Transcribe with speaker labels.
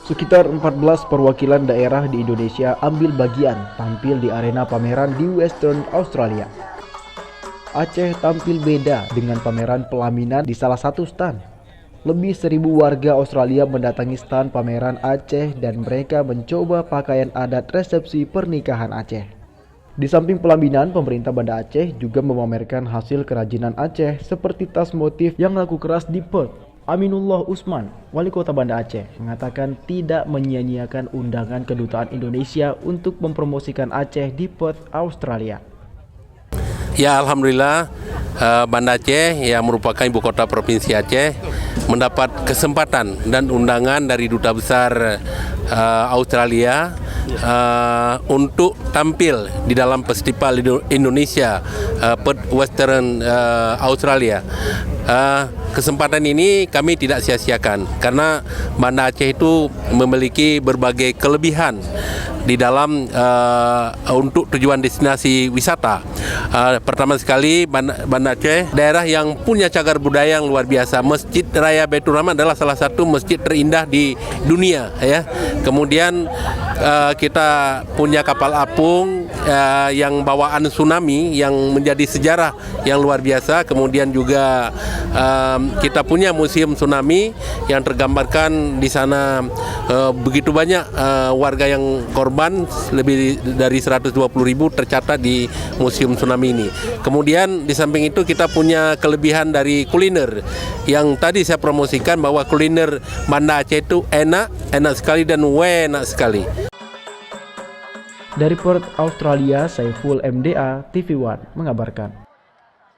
Speaker 1: Sekitar 14 perwakilan daerah di Indonesia ambil bagian tampil di arena pameran di Western Australia. Aceh tampil beda dengan pameran pelaminan di salah satu stand. Lebih 1.000 warga Australia mendatangi stand pameran Aceh dan mereka mencoba pakaian adat resepsi pernikahan Aceh. Di samping pelaminan, pemerintah Banda Aceh juga memamerkan hasil kerajinan Aceh seperti tas motif yang laku keras di Perth. Aminullah Usman, Wali Kota Banda Aceh, mengatakan tidak menyia-nyiakan undangan Kedutaan Indonesia untuk mempromosikan Aceh di Perth, Australia.
Speaker 2: Ya, alhamdulillah Banda Aceh yang merupakan ibu kota provinsi Aceh mendapat kesempatan dan undangan dari Duta Besar Australia untuk tampil di dalam Festival Indonesia Perth Western Australia. Kesempatan ini kami tidak sia-siakan karena Banda Aceh itu memiliki berbagai kelebihan di dalam untuk tujuan destinasi wisata. Pertama sekali, Banda Aceh daerah yang punya cagar budaya yang luar biasa. Masjid Raya Baitur Rahman adalah salah satu masjid terindah di dunia, ya. Kemudian kita punya kapal apung yang bawaan tsunami yang menjadi sejarah yang luar biasa. Kemudian juga kita punya museum tsunami yang tergambarkan di sana begitu banyak warga yang korban, lebih dari 120.000 tercatat di museum tsunami ini. Kemudian di samping itu kita punya kelebihan dari kuliner yang tadi saya promosikan bahwa kuliner Banda Aceh itu enak sekali dan enak sekali.
Speaker 1: Dari Perth, Australia, Saiful MDA, TV One mengabarkan.